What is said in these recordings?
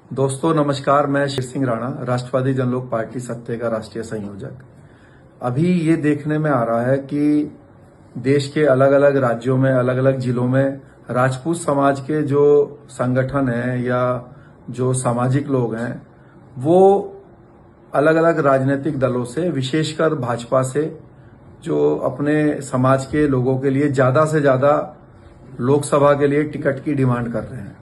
दोस्तों नमस्कार, मैं शिव सिंह राणा, राष्ट्रवादी जनलोक पार्टी सत्ते का राष्ट्रीय संयोजक। अभी ये देखने में आ रहा है कि देश के अलग अलग राज्यों में, अलग अलग जिलों में राजपूत समाज के जो संगठन हैं या जो सामाजिक लोग हैं, वो अलग अलग राजनीतिक दलों से, विशेषकर भाजपा से, जो अपने समाज के लोगों के लिए ज्यादा से ज्यादा लोकसभा के लिए टिकट की डिमांड कर रहे हैं।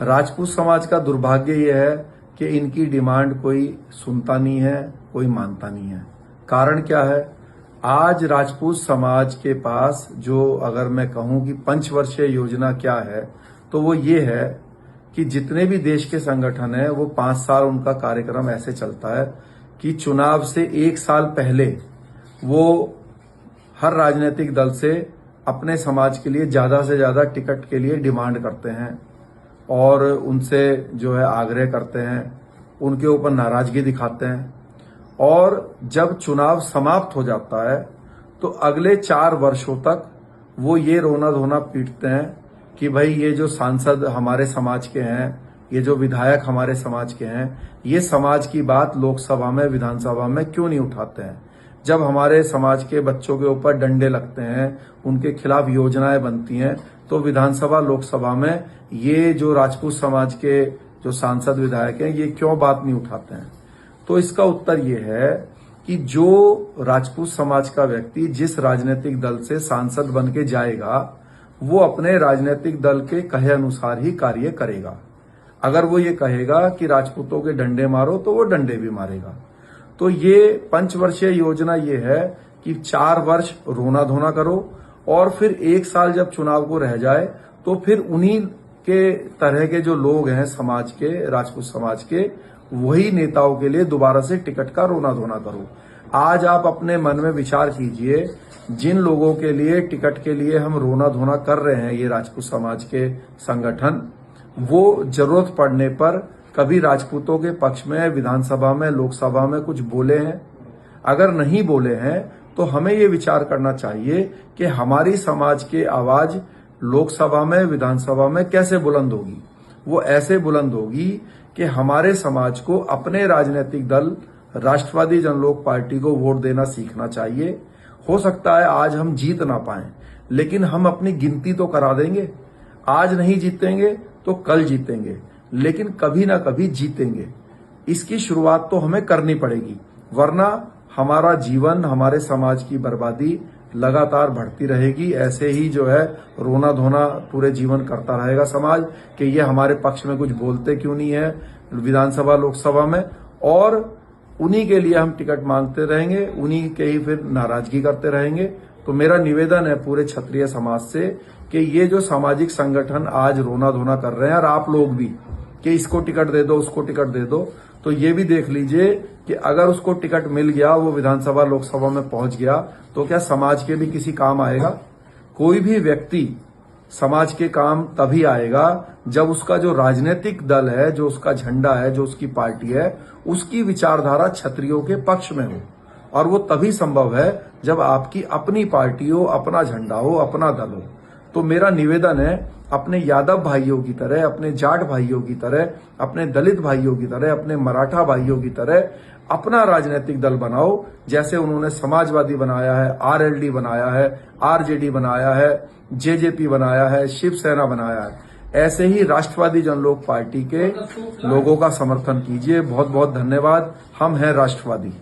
राजपूत समाज का दुर्भाग्य यह है कि इनकी डिमांड कोई सुनता नहीं है, कोई मानता नहीं है। कारण क्या है? आज राजपूत समाज के पास जो, अगर मैं कहूं कि पंचवर्षीय योजना क्या है, तो वो ये है कि जितने भी देश के संगठन है वो 5 साल उनका कार्यक्रम ऐसे चलता है कि चुनाव से 1 साल पहले वो हर राजनीतिक दल से अपने समाज के लिए ज्यादा से ज्यादा टिकट के लिए डिमांड करते हैं और उनसे जो है आग्रह करते हैं, उनके ऊपर नाराजगी दिखाते हैं। और जब चुनाव समाप्त हो जाता है तो अगले 4 वर्षों तक वो ये रोना धोना पीटते हैं कि भाई ये जो सांसद हमारे समाज के हैं, ये जो विधायक हमारे समाज के हैं, ये समाज की बात लोकसभा में, विधानसभा में क्यों नहीं उठाते हैं। जब हमारे समाज के बच्चों के ऊपर डंडे लगते हैं, उनके खिलाफ योजनाएं बनती हैं, तो विधानसभा, लोकसभा में ये जो राजपूत समाज के जो सांसद विधायक हैं, ये क्यों बात नहीं उठाते हैं। तो इसका उत्तर ये है कि जो राजपूत समाज का व्यक्ति जिस राजनीतिक दल से सांसद बन के जाएगा, वो अपने राजनीतिक दल के कहे अनुसार ही कार्य करेगा। अगर वो ये कहेगा कि राजपूतों के डंडे मारो, तो वो डंडे भी मारेगा। तो ये पंचवर्षीय योजना ये है कि 4 वर्ष रोना धोना करो और फिर 1 साल जब चुनाव को रह जाए तो फिर उन्हीं के तरह के जो लोग हैं समाज के, राजपूत समाज के, वही नेताओं के लिए दोबारा से टिकट का रोना धोना करो। आज आप अपने मन में विचार कीजिए, जिन लोगों के लिए टिकट के लिए हम रोना धोना कर रहे हैं, ये राजपूत समाज के संगठन, वो जरूरत पड़ने पर कभी राजपूतों के पक्ष में विधानसभा में, लोकसभा में कुछ बोले हैं? अगर नहीं बोले हैं तो हमें ये विचार करना चाहिए कि हमारी समाज की आवाज लोकसभा में, विधानसभा में कैसे बुलंद होगी। वो ऐसे बुलंद होगी कि हमारे समाज को अपने राजनीतिक दल राष्ट्रवादी जनलोक पार्टी को वोट देना सीखना चाहिए। हो सकता है आज हम जीत ना पाए, लेकिन हम अपनी गिनती तो करा देंगे। आज नहीं जीतेंगे तो कल जीतेंगे, लेकिन कभी ना कभी जीतेंगे। इसकी शुरुआत तो हमें करनी पड़ेगी, वरना हमारा जीवन, हमारे समाज की बर्बादी लगातार बढ़ती रहेगी। ऐसे ही जो है रोना धोना पूरे जीवन करता रहेगा समाज कि ये हमारे पक्ष में कुछ बोलते क्यों नहीं है विधानसभा, लोकसभा में, और उन्हीं के लिए हम टिकट मांगते रहेंगे, उन्हीं के ही फिर नाराजगी करते रहेंगे। तो मेरा निवेदन है पूरे क्षत्रिय समाज से कि ये जो सामाजिक संगठन आज रोना धोना कर रहे हैं, और आप लोग भी, कि इसको टिकट दे दो, उसको टिकट दे दो, तो ये भी देख लीजिए कि अगर उसको टिकट मिल गया, वो विधानसभा, लोकसभा में पहुंच गया, तो क्या समाज के भी किसी काम आएगा? कोई भी व्यक्ति समाज के काम तभी आएगा जब उसका जो राजनीतिक दल है, जो उसका झंडा है, जो उसकी पार्टी है, उसकी विचारधारा क्षत्रियों के पक्ष में हो। और वो तभी संभव है जब आपकी अपनी पार्टी हो, अपना झंडा हो, अपना दल हो। तो मेरा निवेदन है, अपने यादव भाइयों की तरह, अपने जाट भाइयों की तरह, अपने दलित भाइयों की तरह, अपने मराठा भाइयों की तरह अपना राजनीतिक दल बनाओ। जैसे उन्होंने समाजवादी बनाया है, आरएलडी बनाया है, आरजेडी बनाया है, जेजेपी बनाया है, शिवसेना बनाया है, ऐसे ही राष्ट्रवादी जनलोक पार्टी के लोगों का समर्थन कीजिए। बहुत बहुत धन्यवाद। हम हैं राष्ट्रवादी।